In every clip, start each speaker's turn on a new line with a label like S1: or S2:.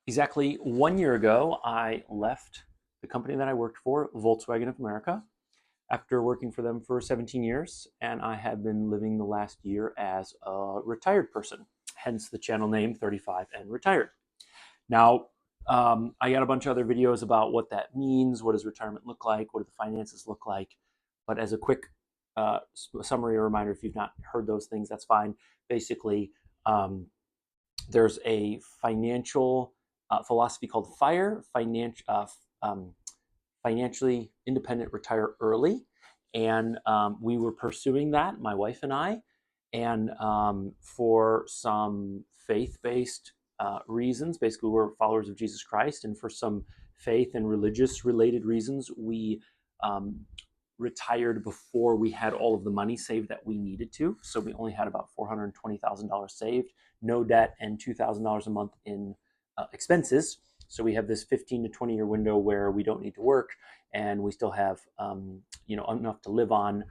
S1: Exactly 1 year ago, I left the company that I worked for, Volkswagen of America, after working for them for 17 years. And I have been living the last year as a retired person, hence the channel name 35 and Retired. Now, I got a bunch of other videos about what that means. What does retirement look like? What do the finances look like? But as a quick summary or reminder, if you've not heard those things, that's fine. Basically, um, there's a financial philosophy called um, financially independent, retire early, and we were pursuing that, my wife and I, and for some faith-based reasons, basically we're followers of Jesus Christ, and for some faith and religious related reasons, we um, retired before we had all of the money saved that we needed to. So we only had about $420,000 saved, no debt, and $2,000 a month in expenses. So we have this 15 to 20-year window where we don't need to work, and we still have enough to live on.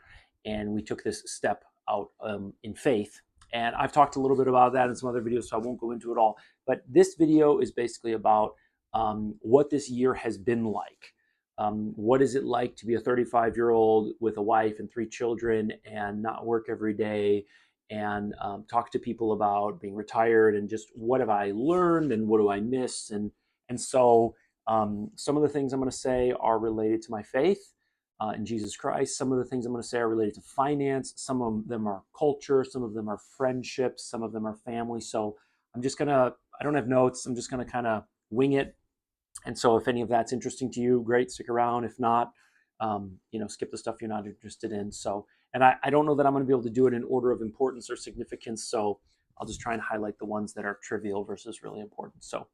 S1: And we took this step out in faith. And I've talked a little bit about that in some other videos, so I won't go into it all. But this video is basically about what this year has been like. What is it like to be a 35-year-old with a wife and 3 children and not work every day, and talk to people about being retired, and just what have I learned and what do I miss. And so some of the things I'm going to say are related to my faith in Jesus Christ. Some of the things I'm going to say are related to finance. Some of them are culture. Some of them are friendships. Some of them are family. So I don't have notes. I'm just going to kind of wing it. And so if any of that's interesting to you, great, stick around. If not, skip the stuff you're not interested in. So, and I don't know that I'm going to be able to do it in order of importance or significance. So I'll just try and highlight the ones that are trivial versus really important. So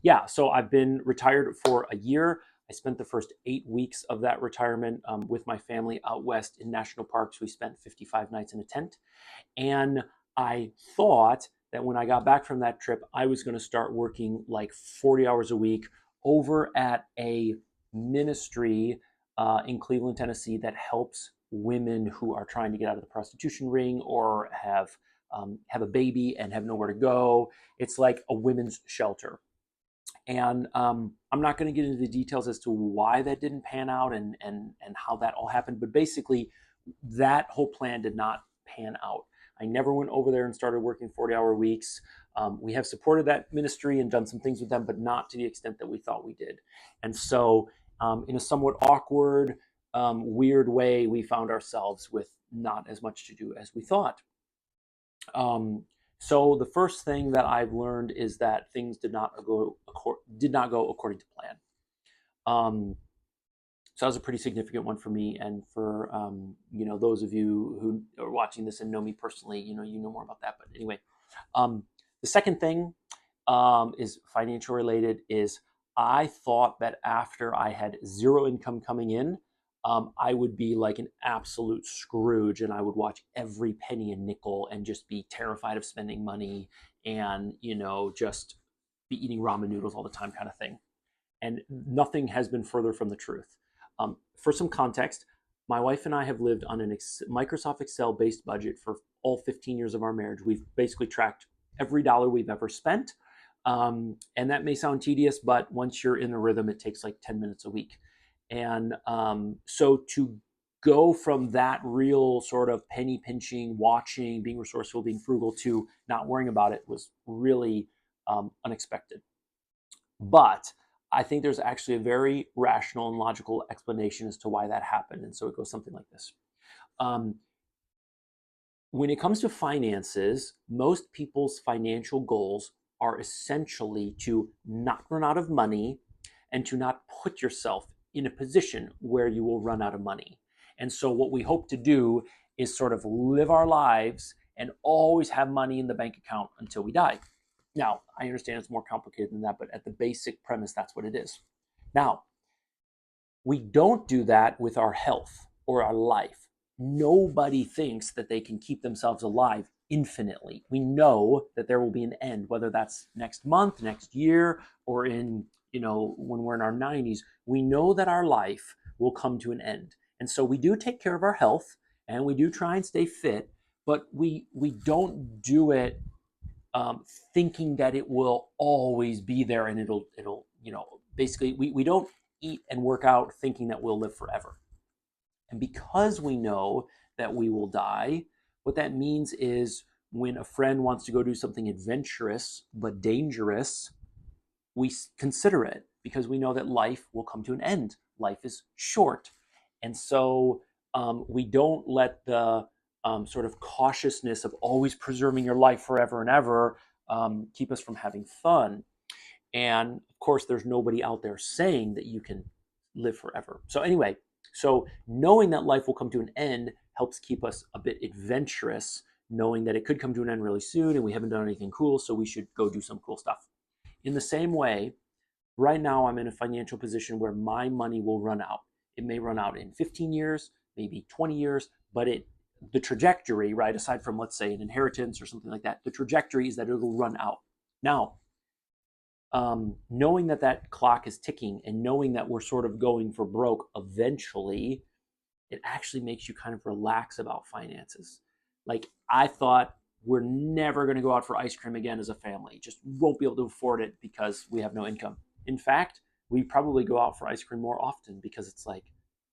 S1: yeah, so I've been retired for a year. I spent the first 8 weeks of that retirement with my family out west in national parks. We spent 55 nights in a tent. And I thought that when I got back from that trip, I was going to start working like 40 hours a week over at a ministry in Cleveland, Tennessee that helps women who are trying to get out of the prostitution ring or have a baby and have nowhere to go. It's like a women's shelter. And I'm not going to get into the details as to why that didn't pan out and how that all happened. But basically, that whole plan did not pan out. I never went over there and started working 40-hour weeks. We have supported that ministry and done some things with them, but not to the extent that we thought we did. And so, in a somewhat awkward, weird way, we found ourselves with not as much to do as we thought. Um, so the first thing that I've learned is that things did not go according to plan. Um, so that was a pretty significant one for me, and for those of you who are watching this and know me personally, you know more about that. But anyway, the second thing is financial related. Is I thought that after I had zero income coming in, I would be like an absolute Scrooge, and I would watch every penny and nickel and just be terrified of spending money, and just be eating ramen noodles all the time, kind of thing. And nothing has been further from the truth. For some context, my wife and I have lived on an Microsoft Excel based budget for all 15 years of our marriage. We've basically tracked every dollar we've ever spent. And that may sound tedious, but once you're in the rhythm, it takes like 10 minutes a week. And so to go from that real sort of penny pinching, watching, being resourceful, being frugal, to not worrying about it was really unexpected. But I think there's actually a very rational and logical explanation as to why that happened. And so it goes something like this. Um, when it comes to finances, most people's financial goals are essentially to not run out of money and to not put yourself in a position where you will run out of money. And so, what we hope to do is sort of live our lives and always have money in the bank account until we die. Now, I understand it's more complicated than that, but at the basic premise, that's what it is. Now, we don't do that with our health or our life. Nobody thinks that they can keep themselves alive infinitely. We know that there will be an end, whether that's next month, next year, or when we're in our 90s. We know that our life will come to an end. And so we do take care of our health and we do try and stay fit, but we don't do it thinking that it will always be there and it'll basically we don't eat and work out thinking that we'll live forever. And because we know that we will die, what that means is when a friend wants to go do something adventurous but dangerous, we consider it because we know that life will come to an end. Life is short. And so we don't let the sort of cautiousness of always preserving your life forever and ever keep us from having fun. And of course, there's nobody out there saying that you can live forever. So, anyway, so knowing that life will come to an end helps keep us a bit adventurous, knowing that it could come to an end really soon and we haven't done anything cool, so we should go do some cool stuff. In the same way, right now I'm in a financial position where my money will run out. It may run out in 15 years, maybe 20 years, but the trajectory, right, aside from, let's say, an inheritance or something like that, the trajectory is that it'll run out. Now, knowing that that clock is ticking and knowing that we're sort of going for broke eventually, it actually makes you kind of relax about finances. Like, I thought we're never going to go out for ice cream again as a family, just won't be able to afford it because we have no income. In fact, we probably go out for ice cream more often because it's like,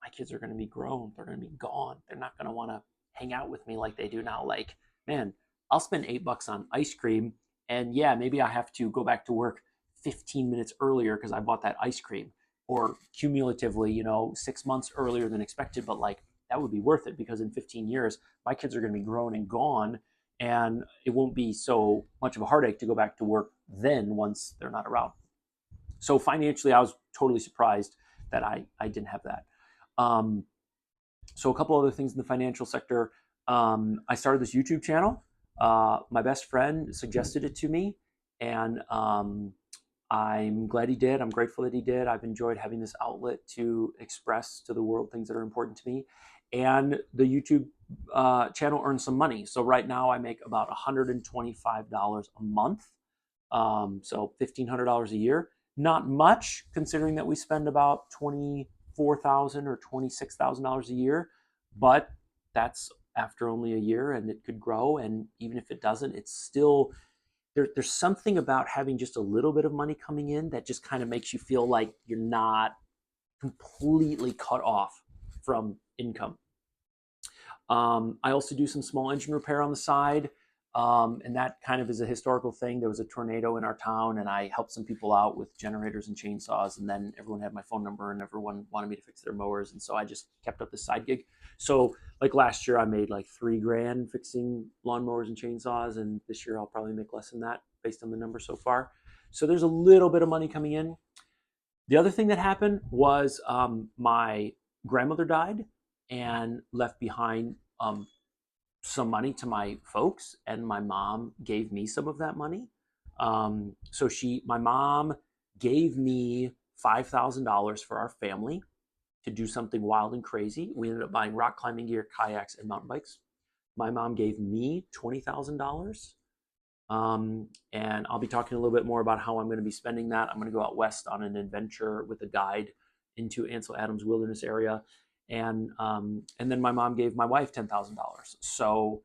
S1: my kids are going to be grown, they're going to be gone, they're not going to want to hang out with me like they do now. Like, man, I'll spend $8 on ice cream, and yeah, maybe I have to go back to work 15 minutes earlier because I bought that ice cream, or cumulatively, 6 months earlier than expected, but like, that would be worth it because in 15 years my kids are going to be grown and gone, and it won't be so much of a heartache to go back to work then once they're not around. So financially, I was totally surprised that I didn't have that. So a couple other things in the financial sector. I started this YouTube channel. My best friend suggested it to me, and I'm glad he did. I'm grateful that he did. I've enjoyed having this outlet to express to the world things that are important to me. And the YouTube channel earns some money. So right now I make about $125 a month. So $1,500 a year. Not much considering that we spend about $24,000 or $26,000 a year, but that's after only a year, and it could grow. And even if it doesn't, it's still there's something about having just a little bit of money coming in that just kind of makes you feel like you're not completely cut off from income. I also do some small engine repair on the side. And that kind of is a historical thing. There was a tornado in our town, and I helped some people out with generators and chainsaws. And then everyone had my phone number, and everyone wanted me to fix their mowers. And so I just kept up this side gig. So, like last year, I made like $3,000 fixing lawnmowers and chainsaws. And this year, I'll probably make less than that based on the numbers so far. So, there's a little bit of money coming in. The other thing that happened was my grandmother died and left behind some money to my folks, and my mom gave me some of that money. So my mom gave me $5,000 for our family to do something wild and crazy. We ended up buying rock climbing gear, kayaks, and mountain bikes. My mom gave me $20,000. And I'll be talking a little bit more about how I'm going to be spending that. I'm going to go out west on an adventure with a guide into Ansel Adams Wilderness area, and then my mom gave my wife $10,000. So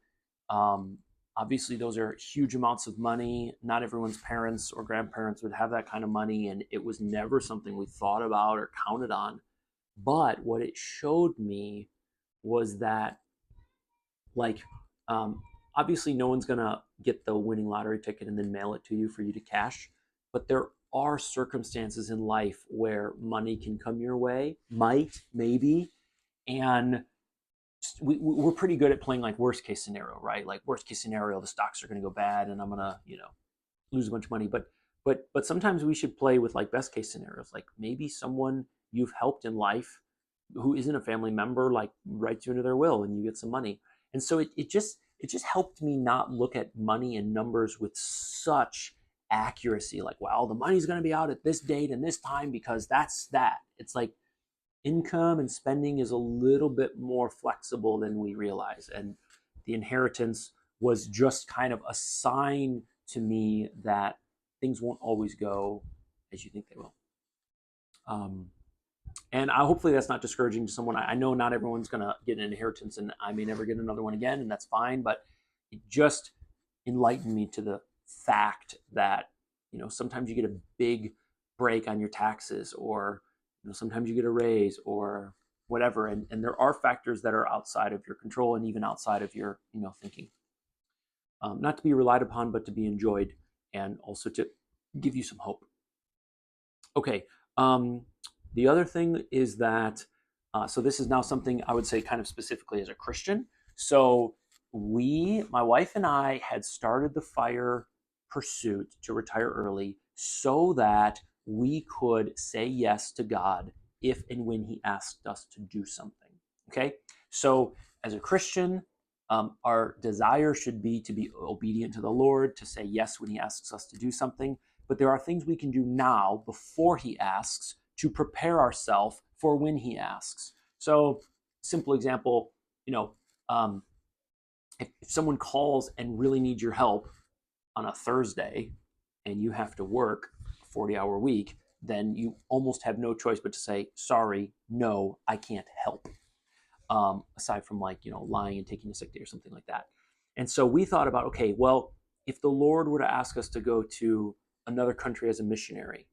S1: obviously, those are huge amounts of money. Not everyone's parents or grandparents would have that kind of money, and it was never something we thought about or counted on. But what it showed me was that, like, obviously, no one's gonna get the winning lottery ticket and then mail it to you for you to cash. But there are circumstances in life where money can come your way, might, maybe, and we're pretty good at playing like worst case scenario, right? Like worst case scenario, the stocks are going to go bad, and I'm gonna, lose a bunch of money. But sometimes we should play with like best case scenarios. Like maybe someone you've helped in life who isn't a family member like writes you into their will, and you get some money. And so it just helped me not look at money and numbers with such accuracy. Like, well, the money's going to be out at this date and this time because that's that. It's like income and spending is a little bit more flexible than we realize. And the inheritance was just kind of a sign to me that things won't always go as you think they will. And hopefully that's not discouraging to someone. I know not everyone's going to get an inheritance, and I may never get another one again, and that's fine. But it just enlightened me to the fact that, sometimes you get a big break on your taxes, or, sometimes you get a raise or whatever. And there are factors that are outside of your control and even outside of your, thinking. Not to be relied upon, but to be enjoyed, and also to give you some hope. Okay. The other thing is that, so this is now something I would say kind of specifically as a Christian. So my wife and I had started the fire pursuit to retire early so that we could say yes to God if and when He asked us to do something. Okay. So as a Christian, our desire should be to be obedient to the Lord, to say yes when He asks us to do something. But there are things we can do now before He asks to prepare ourselves for when He asks. So, simple example, if someone calls and really needs your help on a Thursday and you have to work a 40-hour week, then you almost have no choice but to say, sorry, no, I can't help. Aside from lying and taking a sick day or something like that. And so we thought about, okay, well, if the Lord were to ask us to go to another country as a missionary,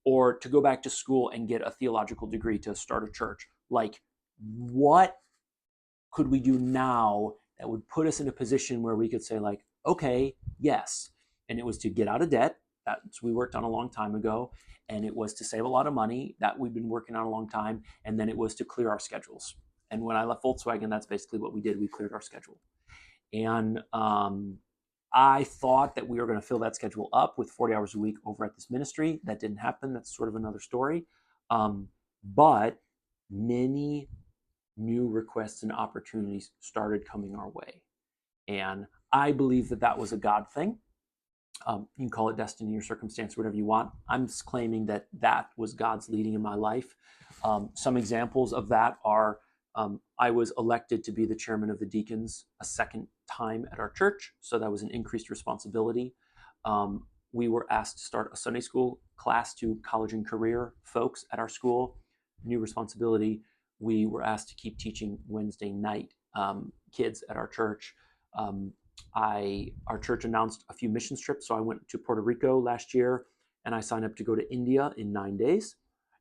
S1: or to go back to school and get a theological degree to start a church, what could we do now that would put us in a position where we could say okay, yes. And it was to get out of debt. That's we worked on a long time ago. And it was to save a lot of money that we've been working on a long time. And then it was to clear our schedules. And when I left Volkswagen, that's basically what we did. We cleared our schedule. And I thought that we were going to fill that schedule up with 40 hours a week over at this ministry. That didn't happen. That's sort of another story. But many new requests and opportunities started coming our way. And I believe that was a God thing. You can call it destiny or circumstance, whatever you want. I'm just claiming that was God's leading in my life. Some examples of that are I was elected to be the chairman of the deacons a second time at our church, so that was an increased responsibility. We were asked to start a Sunday school class to college and career folks at our school, new responsibility. We were asked to keep teaching Wednesday night kids at our church. Our church announced a few mission trips, so I went to Puerto Rico last year, and I signed up to go to India in 9 days.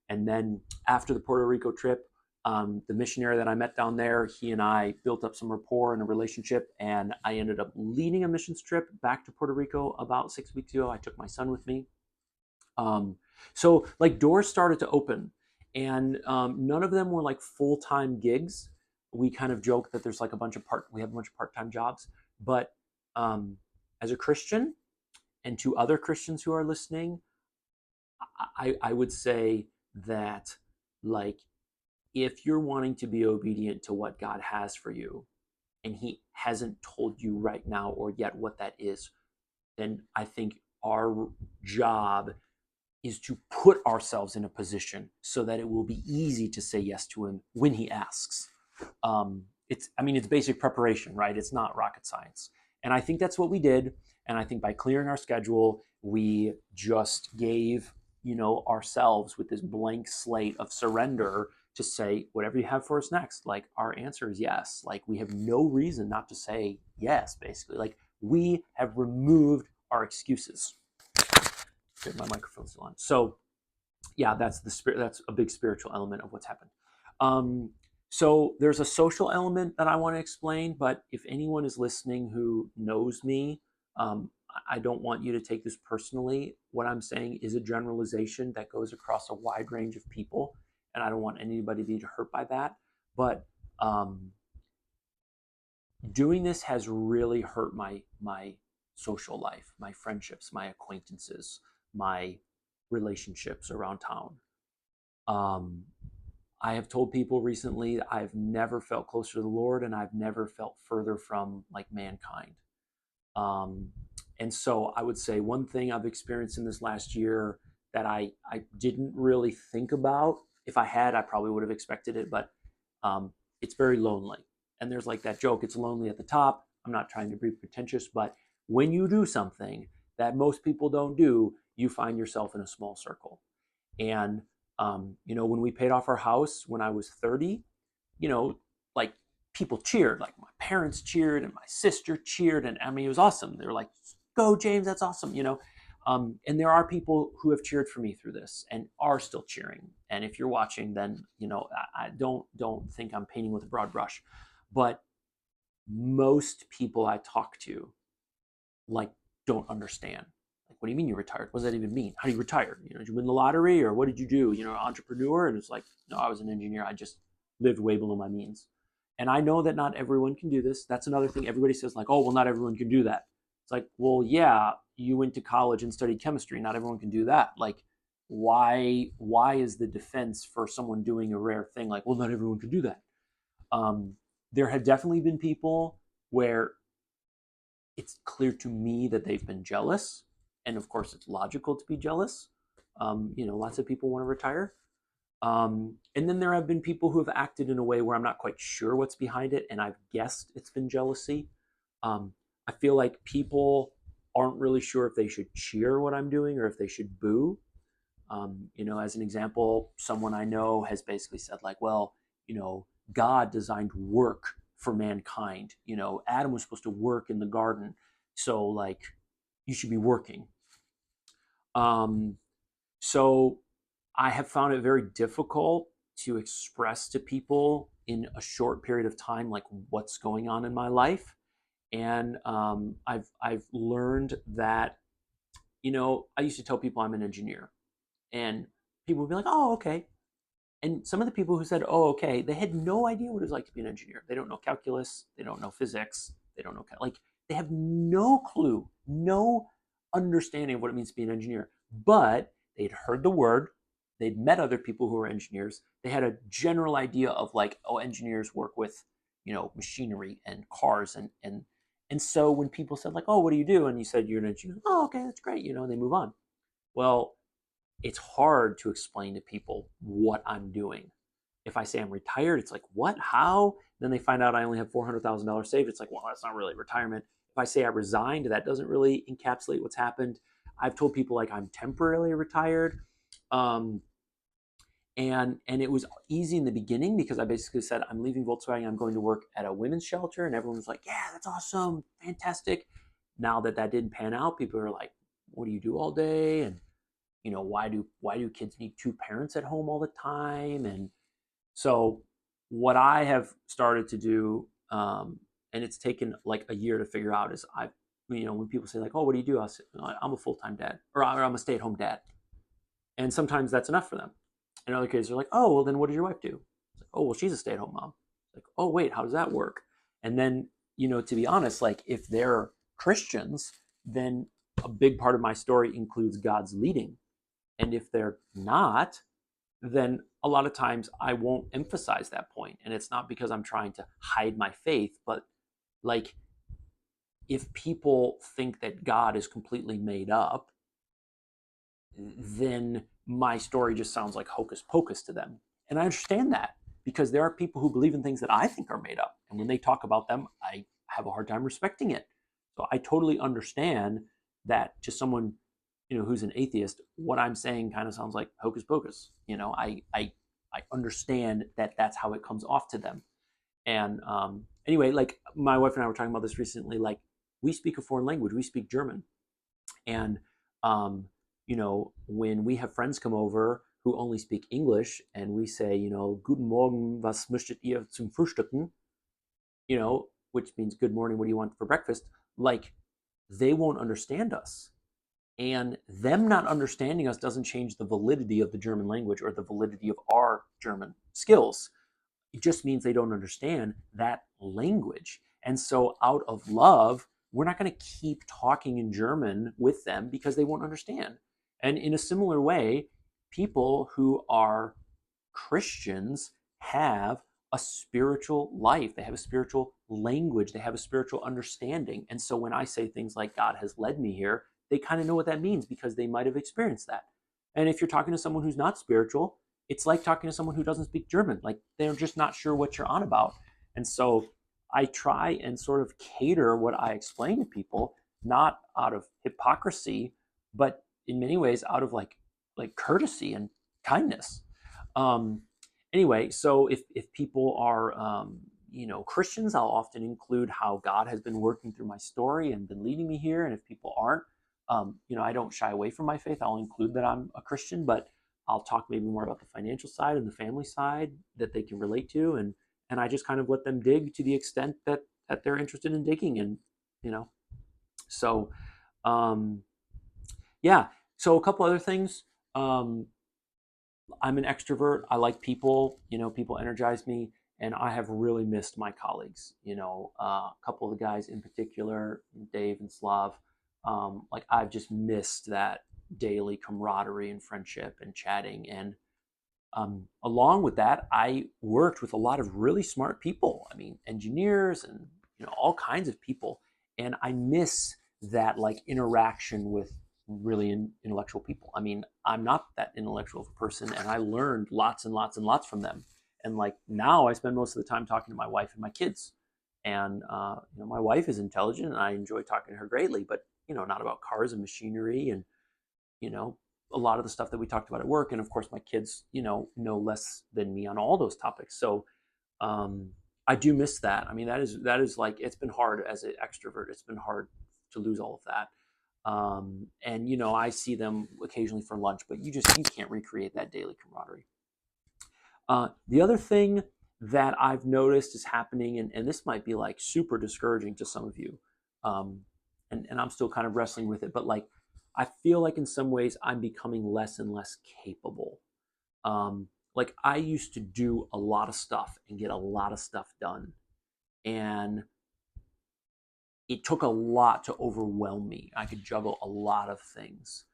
S1: And then after the Puerto Rico trip, the missionary that I met down there, he and I built up some rapport and a relationship, and I ended up leading a missions trip back to Puerto Rico about 6 weeks ago. I took my son with me. So doors started to open, and none of them were full-time gigs. We kind of joke that there's we have a bunch of part-time jobs, but as a Christian, and to other Christians who are listening, I would say that if you're wanting to be obedient to what God has for you, and He hasn't told you right now or yet what that is, then I think our job is to put ourselves in a position so that it will be easy to say yes to Him when He asks. It's basic preparation, right? It's not rocket science. And I think that's what we did. And I think by clearing our schedule, we just gave, ourselves with this blank slate of surrender to say, whatever you have for us next. Our answer is yes. We have no reason not to say yes, basically. We have removed our excuses. Good, my microphone's still on. So yeah, that's a big spiritual element of what's happened. So there's a social element that I want to explain, but if anyone is listening who knows me, I don't want you to take this personally. What I'm saying is a generalization that goes across a wide range of people, and I don't want anybody to be hurt by that. But doing this has really hurt my social life, my friendships, my acquaintances, my relationships around town. I have told people recently I've never felt closer to the Lord, and I've never felt further from mankind. And so I would say one thing I've experienced in this last year that I didn't really think about. If I had, I probably would have expected it, but it's very lonely. And there's that joke, it's lonely at the top. I'm not trying to be pretentious, but when you do something that most people don't do, you find yourself in a small circle. And when we paid off our house when I was 30, people cheered. My parents cheered and my sister cheered, and it was awesome. They were go James, that's awesome, and there are people who have cheered for me through this and are still cheering. And if you're watching, then I don't think I'm painting with a broad brush, but most people I talk to like don't understand. Like, what do you mean you retired? What does that even mean? How do you retire? Did you win the lottery or what did you do? Entrepreneur? And it's like, no, I was an engineer. I just lived way below my means. And I know that not everyone can do this. That's another thing. Everybody says like, oh, well, not everyone can do that. It's like, well, yeah, you went to college and studied chemistry. Not everyone can do that. Like, why is the defense for someone doing a rare thing like, well, not everyone can do that? There have definitely been people where it's clear to me that they've been jealous. And of course, it's logical to be jealous. Lots of people want to retire. And then there have been people who have acted in a way where I'm not quite sure what's behind it. And I've guessed it's been jealousy. I feel like people aren't really sure if they should cheer what I'm doing or if they should boo. As an example, someone I know has basically said, like, well, God designed work for mankind. Adam was supposed to work in the garden. So, like, you should be working. So I have found it very difficult to express to people in a short period of time, like, what's going on in my life. And I've learned that, I used to tell people I'm an engineer, and people would be like, oh, okay. And some of the people who said, oh, okay, they had no idea what it was like to be an engineer. They don't know calculus. They don't know physics. They don't know, like, they have no clue, no understanding of what it means to be an engineer. But they'd heard the word. They'd met other people who were engineers. They had a general idea of, like, oh, engineers work with, machinery and cars. And so when people said, like, oh, what do you do? And you said, you're an engineer. Oh, okay, that's great. And they move on. Well, it's hard to explain to people what I'm doing. If I say I'm retired, it's like, what? How? Then they find out I only have $400,000 saved. It's like, well, that's not really retirement. If I say I resigned, that doesn't really encapsulate what's happened. I've told people, like, I'm temporarily retired. And it was easy in the beginning because I basically said, I'm leaving Volkswagen. I'm going to work at a women's shelter. And everyone was like, yeah, that's awesome. Fantastic. Now that didn't pan out, people are like, what do you do all day? And why do kids need two parents at home all the time? And so what I have started to do, and it's taken like a year to figure out, is when people say, like, oh, what do you do? I'm a full-time dad, or I'm a stay-at-home dad. And sometimes that's enough for them. In other cases, they're like, oh, well, then what does your wife do? It's like, oh, well, she's a stay-at-home mom. It's like, oh, wait, how does that work? And then, to be honest, like, if they're Christians, then a big part of my story includes God's leading. And if they're not, then a lot of times I won't emphasize that point. And it's not because I'm trying to hide my faith, but, like, if people think that God is completely made up, then my story just sounds like hocus pocus to them. And I understand that, because there are people who believe in things that I think are made up. And when they talk about them, I have a hard time respecting it. So I totally understand that to someone, who's an atheist, what I'm saying kind of sounds like hocus pocus. I understand that that's how it comes off to them. And anyway, like, my wife and I were talking about this recently. Like, we speak a foreign language. We speak German. And when we have friends come over who only speak English, and we say, Guten Morgen, was möchtet ihr zum Frühstücken? Which means good morning, what do you want for breakfast? Like, they won't understand us. And them not understanding us doesn't change the validity of the German language or the validity of our German skills. It just means they don't understand that language. And so, out of love, we're not going to keep talking in German with them because they won't understand. And in a similar way, people who are Christians have a spiritual life. They have a spiritual language. They have a spiritual understanding. And so when I say things like, God has led me here, they kind of know what that means because they might have experienced that. And if you're talking to someone who's not spiritual, it's like talking to someone who doesn't speak German. Like, they're just not sure what you're on about. And so I try and sort of cater what I explain to people, not out of hypocrisy, but in many ways out of like courtesy and kindness. Anyway, so if people are Christians, I'll often include how God has been working through my story and been leading me here. And if people aren't, I don't shy away from my faith. I'll include that I'm a Christian, but I'll talk maybe more about the financial side and the family side that they can relate to, and I just kind of let them dig to the extent that they're interested in digging, and you know, so um, yeah. So a couple other things. Um, I'm an extrovert. I like people. People energize me, and I have really missed my colleagues. A couple of the guys in particular, Dave and Slav. Like I've just missed that daily camaraderie and friendship and chatting. And along with that, I worked with a lot of really smart people. I mean, engineers and all kinds of people, and I miss that like interaction with really intellectual people. I mean, I'm not that intellectual of a person, and I learned lots and lots and lots from them. And like now, I spend most of the time talking to my wife and my kids. And my wife is intelligent, and I enjoy talking to her greatly. But not about cars and machinery and you know, a lot of the stuff that we talked about at work. And of course, my kids, know less than me on all those topics. So um, I do miss that. I mean, that is like it's been hard as an extrovert. It's been hard to lose all of that. And I see them occasionally for lunch, but you can't recreate that daily camaraderie. The other thing that I've noticed is happening, and this might be like super discouraging to some of you, um, and I'm still kind of wrestling with it, but like I feel like in some ways I'm becoming less and less capable. Like I used to do a lot of stuff and get a lot of stuff done, and it took a lot to overwhelm me. I could juggle a lot of things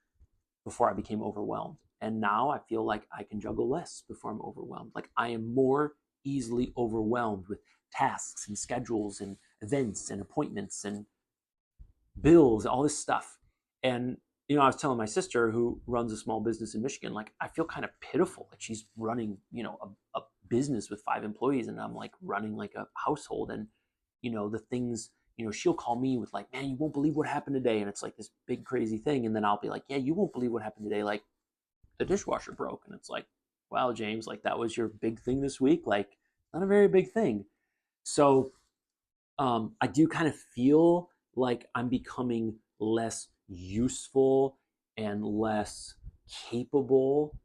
S1: before I became overwhelmed. And now I feel like I can juggle less before I'm overwhelmed. Like I am more easily overwhelmed with tasks and schedules and events and appointments and bills, all this stuff. And I was telling my sister who runs a small business in Michigan, like I feel kind of pitiful. Like she's running, a business with 5 employees, and I'm like running like a household. And the things, she'll call me with like, man, you won't believe what happened today, and it's like this big crazy thing. And then I'll be like, yeah, you won't believe what happened today. Like the dishwasher broke, and it's like, wow, James, like that was your big thing this week. Like not a very big thing. So I do kind of feel like I'm becoming less useful and less capable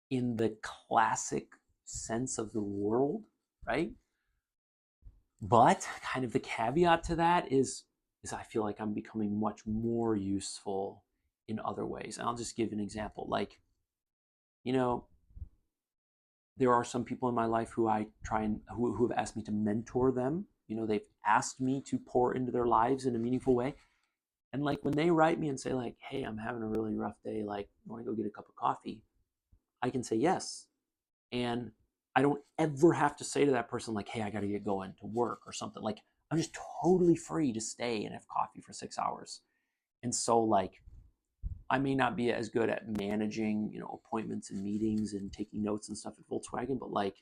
S1: in the classic sense of the world, right? But kind of the caveat to that is I feel like I'm becoming much more useful in other ways. And I'll just give an example. Like, you know, there are some people in my life who I try and who have asked me to mentor them. They've asked me to pour into their lives in a meaningful way. And like when they write me and say like, "Hey, I'm having a really rough day. Like, you want to go get a cup of coffee?" I can say yes, and I don't ever have to say to that person like, "Hey, I got to get going to work or something." Like, I'm just totally free to stay and have coffee for 6 hours. And so like I may not be as good at managing, appointments and meetings and taking notes and stuff at Volkswagen, but like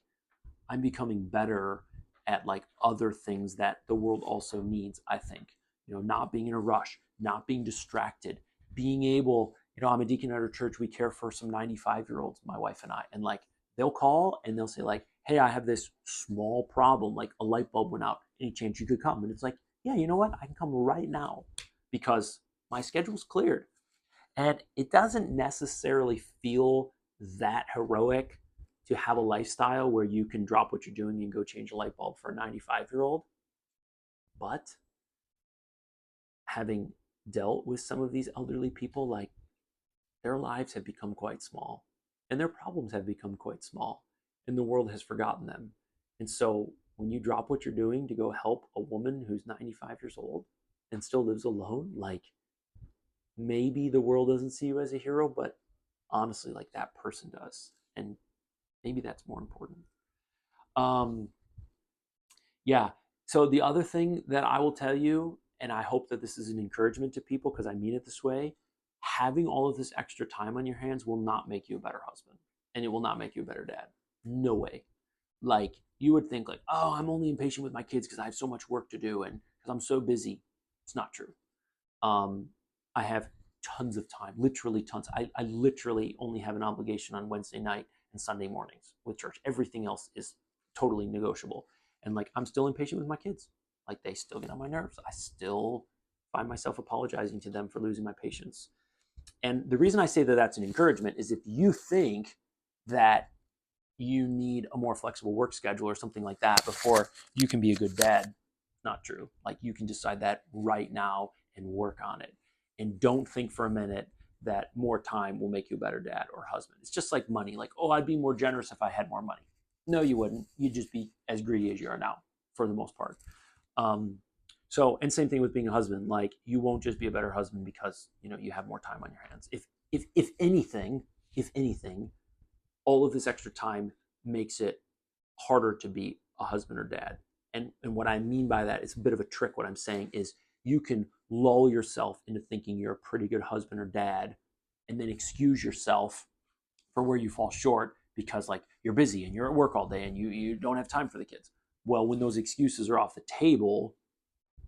S1: I'm becoming better at like other things that the world also needs, I think. Not being in a rush, not being distracted, being able, I'm a deacon at our church. We care for some 95-year-olds, my wife and I, and like they'll call and they'll say like, "Hey, I have this small problem, like a light bulb went out. Any chance you could come?" And it's like, "Yeah, you know what? I can come right now because my schedule's cleared." And it doesn't necessarily feel that heroic to have a lifestyle where you can drop what you're doing and go change a light bulb for a 95-year-old. But having dealt with some of these elderly people, like their lives have become quite small and their problems have become quite small, and the world has forgotten them. And so when you drop what you're doing to go help a woman who's 95 years old and still lives alone, like maybe the world doesn't see you as a hero, but honestly, like that person does. And maybe that's more important. Um, yeah. So the other thing that I will tell you, and I hope that this is an encouragement to people because I mean it this way, having all of this extra time on your hands will not make you a better husband, and it will not make you a better dad. No way. Like you would think like, oh, I'm only impatient with my kids because I have so much work to do and because I'm so busy. It's not true. Um, I have tons of time, literally tons. I literally only have an obligation on Wednesday night and Sunday mornings with church. Everything else is totally negotiable. And like, I'm still impatient with my kids. Like, they still get on my nerves. I still find myself apologizing to them for losing my patience. And the reason I say that that's an encouragement is if you think that you need a more flexible work schedule or something like that before you can be a good dad, not true. Like, you can decide that right now and work on it. And don't think for a minute that more time will make you a better dad or husband. It's just like money. Like, oh, I'd be more generous if I had more money. No, you wouldn't. You'd just be as greedy as you are now for the most part. Um, so, and same thing with being a husband. Like, you won't just be a better husband because you have more time on your hands. If anything, all of this extra time makes it harder to be a husband or dad. And what I mean by that, it's a bit of a trick. What I'm saying is you can lull yourself into thinking you're a pretty good husband or dad, and then excuse yourself for where you fall short because like you're busy and you're at work all day and you don't have time for the kids. Well, when those excuses are off the table,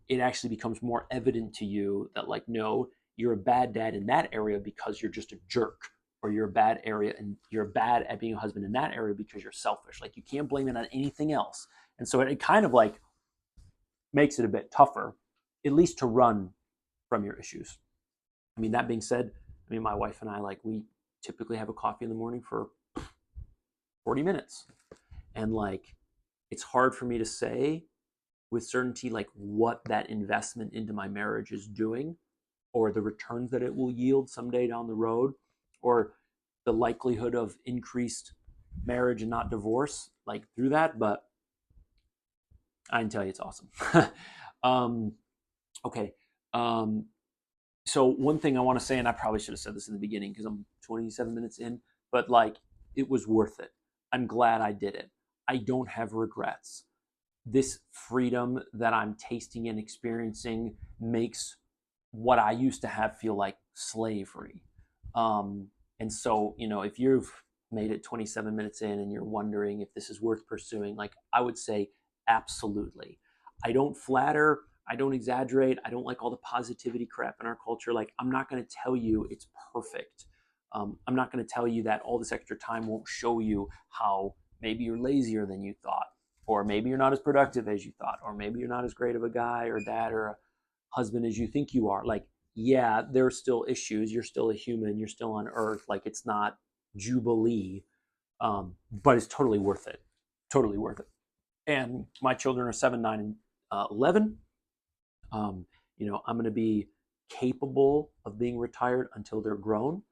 S1: it actually becomes more evident to you that like, no, you're a bad dad in that area because you're just a jerk, or you're a bad area and you're bad at being a husband in that area because you're selfish. Like, you can't blame it on anything else. And so it kind of like makes it a bit tougher, at least to run from your issues. I mean, that being said, I mean, my wife and I, like, we typically have a coffee in the morning for 40 minutes. And like, it's hard for me to say with certainty, like, what that investment into my marriage is doing, or the returns that it will yield someday down the road, or the likelihood of increased marriage and not divorce, like, through that. But I can tell you it's awesome. um, okay. Um, so one thing I want to say, and I probably should have said this in the beginning because I'm 27 minutes in, but like, it was worth it. I'm glad I did it. I don't have regrets. This freedom that I'm tasting and experiencing makes what I used to have feel like slavery. And so, if you've made it 27 minutes in and you're wondering if this is worth pursuing, like, I would say absolutely. I don't flatter, I don't exaggerate, I don't like all the positivity crap in our culture. Like, I'm not going to tell you it's perfect. I'm not going to tell you that all this extra time won't show you how maybe you're lazier than you thought, or maybe you're not as productive as you thought, or maybe you're not as great of a guy or dad or a husband as you think you are. Like, yeah, there's still issues. You're still a human. You're still on earth. Like, it's not Jubilee, but it's totally worth it. Totally worth it. And my children are 7, 9, and 11. I'm going to be capable of being retired until they're grown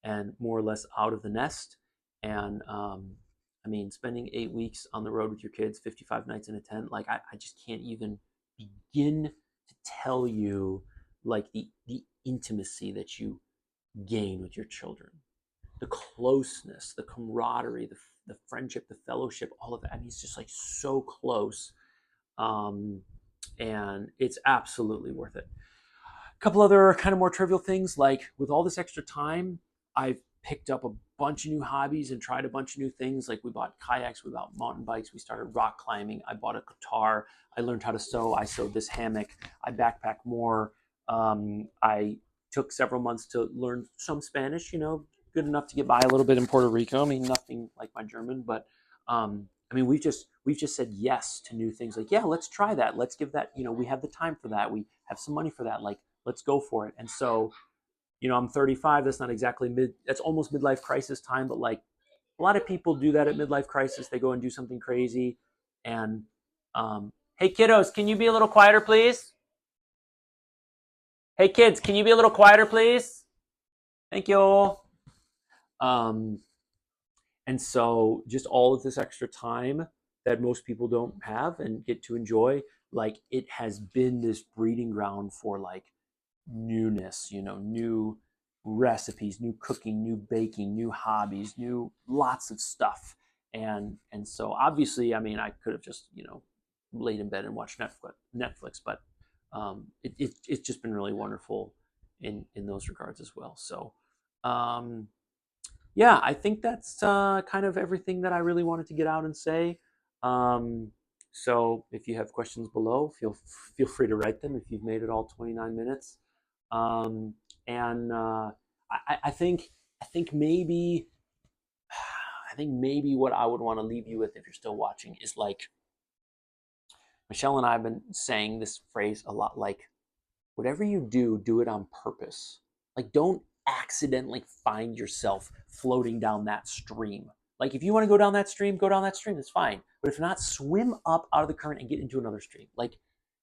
S1: and more or less out of the nest. And I mean, spending 8 weeks on the road with your kids, 55 nights in a tent, like, I just can't even begin to tell you like the intimacy that you gain with your children, the closeness, the camaraderie, the friendship, the fellowship, all of that. I mean, it's just like so close. Um, and it's absolutely worth it. A couple other kind of more trivial things, like, with all this extra time, I've picked up a bunch of new hobbies and tried a bunch of new things. Like, we bought kayaks, we bought mountain bikes, we started rock climbing, I bought a guitar, I learned how to sew, I sewed this hammock, I backpack more. I took several months to learn some Spanish, good enough to get by a little bit in Puerto Rico. I mean, nothing like my German, but I mean, we've just said yes to new things. Like, yeah, let's try that. Let's give that. We have the time for that. We have some money for that. Like, let's go for it. And so, I'm 35. That's not exactly that's almost midlife crisis time, but like, a lot of people do that at midlife crisis. They go and do something crazy. And hey, kiddos, can you be a little quieter, please? Hey, kids, can you be a little quieter, please? Thank you. Um, and so, just all of this extra time that most people don't have and get to enjoy, like, it has been this breeding ground for like newness, new recipes, new cooking, new baking, new hobbies, new lots of stuff. And so, obviously, I mean, I could have just, laid in bed and watched Netflix, but it's just been really wonderful in those regards as well. So, um, yeah, I think that's kind of everything that I really wanted to get out and say. Um, so if you have questions below, feel free to write them if you've made it all 29 minutes. Um, and I think I think maybe I think maybe what I would want to leave you with, if you're still watching, is like, Michelle and I have been saying this phrase a lot, like, whatever you do, do it on purpose. Like, don't accidentally find yourself floating down that stream. Like, if you want to go down that stream, go down that stream. That's fine. But if not, swim up out of the current and get into another stream. Like,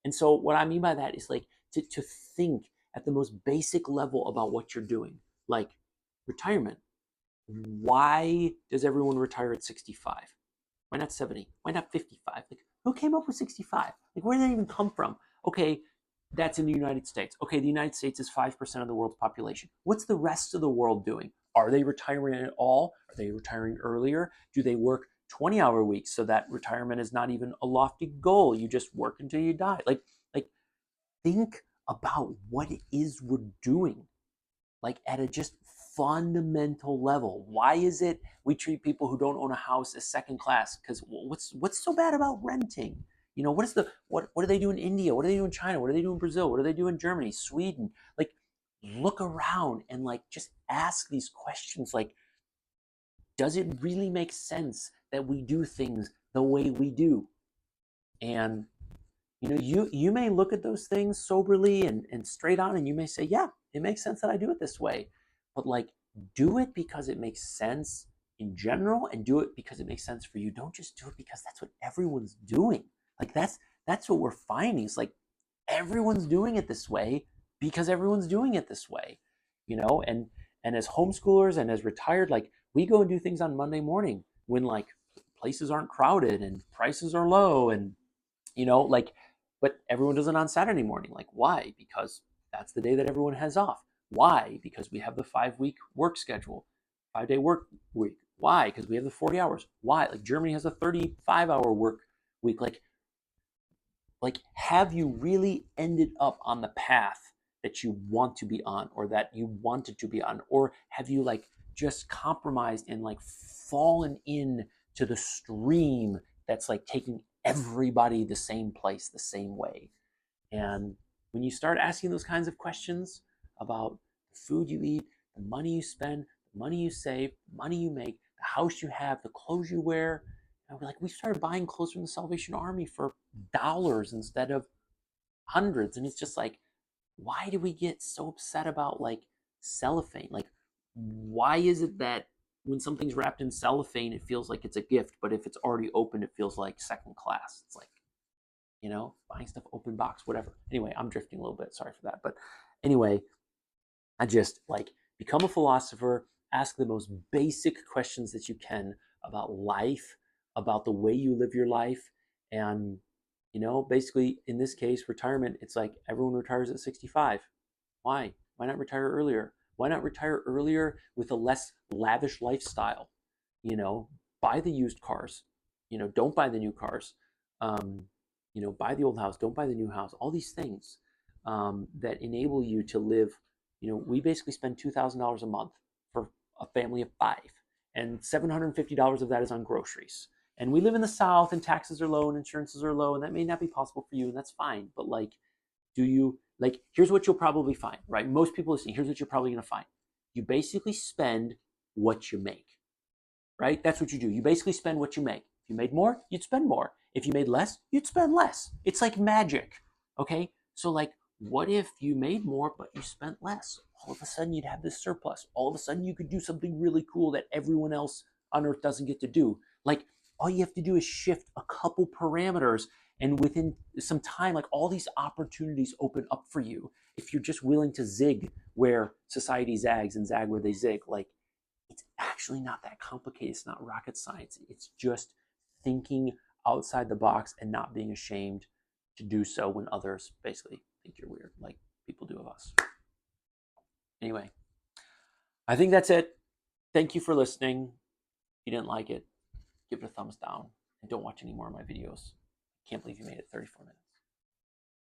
S1: and so what I mean by that is like to think at the most basic level about what you're doing. Like retirement. Why does everyone retire at 65? Why not 70? Why not 55? Like, who came up with 65? Like, where did that even come from? Okay, that's in the United States. Okay, the United States is 5% of the world's population. What's the rest of the world doing? Are they retiring at all? Are they retiring earlier? Do they work 20-hour weeks so that retirement is not even a lofty goal? You just work until you die. Like think about what it is we're doing, like at a just fundamental level. Why is it we treat people who don't own a house as second class? Because what's so bad about renting? You know, what do they do in India? What do they do in China? What do they do in Brazil? What do they do in Germany, Sweden? Like, look around and like just ask these questions. Like, does it really make sense that we do things the way we do? And you know, you may look at those things soberly and straight on, and you may say, yeah, it makes sense that I do it this way. But like, do it because it makes sense in general, and do it because it makes sense for you. Don't just do it because that's what everyone's doing. Like, that's what we're finding. It's like everyone's doing it this way because everyone's doing it this way, you know. And as homeschoolers and as retired, like, we go and do things on Monday morning when like places aren't crowded and prices are low, and you know, like, but everyone does it on Saturday morning. Like, why? Because that's the day that everyone has off. Why? Because we have the 5-week work schedule, 5-day work week. Why? Because we have the 40 hours. Why? Like, Germany has a 35-hour work week. Like, have you really ended up on the path that you want to be on, or that you wanted to be on? Or have you like just compromised and like fallen in to the stream that's like taking everybody the same place, the same way? And when you start asking those kinds of questions about the food you eat, the money you spend, the money you save, the money you make, the house you have, the clothes you wear, and we're like, we started buying clothes from the Salvation Army for dollars instead of hundreds. And it's just like, why do we get so upset about like cellophane? Like, why is it that when something's wrapped in cellophane, it feels like it's a gift, but if it's already open, it feels like second class? It's like, you know, buying stuff open box, whatever. Anyway, I'm drifting a little bit. Sorry for that. But anyway, I just like become a philosopher, ask the most basic questions that you can about life, about the way you live your life. And, you know, basically in this case, retirement, it's like everyone retires at 65. Why? Why not retire earlier? Why not retire earlier with a less lavish lifestyle? You know, buy the used cars. You know, don't buy the new cars. Um, you know, buy the old house. Don't buy the new house. All these things that enable you to live. You know, we basically spend $2,000 a month for a family of 5, and $750 of that is on groceries. And we live in the South, and taxes are low, and insurances are low, and that may not be possible for you, and that's fine. But like, do you like? Here's what you'll probably find, right? Most people listening, here's what you're probably going to find. You basically spend what you make, right? That's what you do. You basically spend what you make. If you made more, you'd spend more. If you made less, you'd spend less. It's like magic, okay? So like, what if you made more but you spent less? All of a sudden you'd have this surplus. All of a sudden you could do something really cool that everyone else on earth doesn't get to do. Like, all you have to do is shift a couple parameters, and within some time, like, all these opportunities open up for you if you're just willing to zig where society zags and zag where they zig. Like, it's actually not that complicated. It's not rocket science. It's just thinking outside the box and not being ashamed to do so when others basically think you're weird, like people do of us. Anyway, I think that's it. Thank you for listening. If you didn't like it, give it a thumbs down, and don't watch any more of my videos. I can't believe you made it 34 minutes.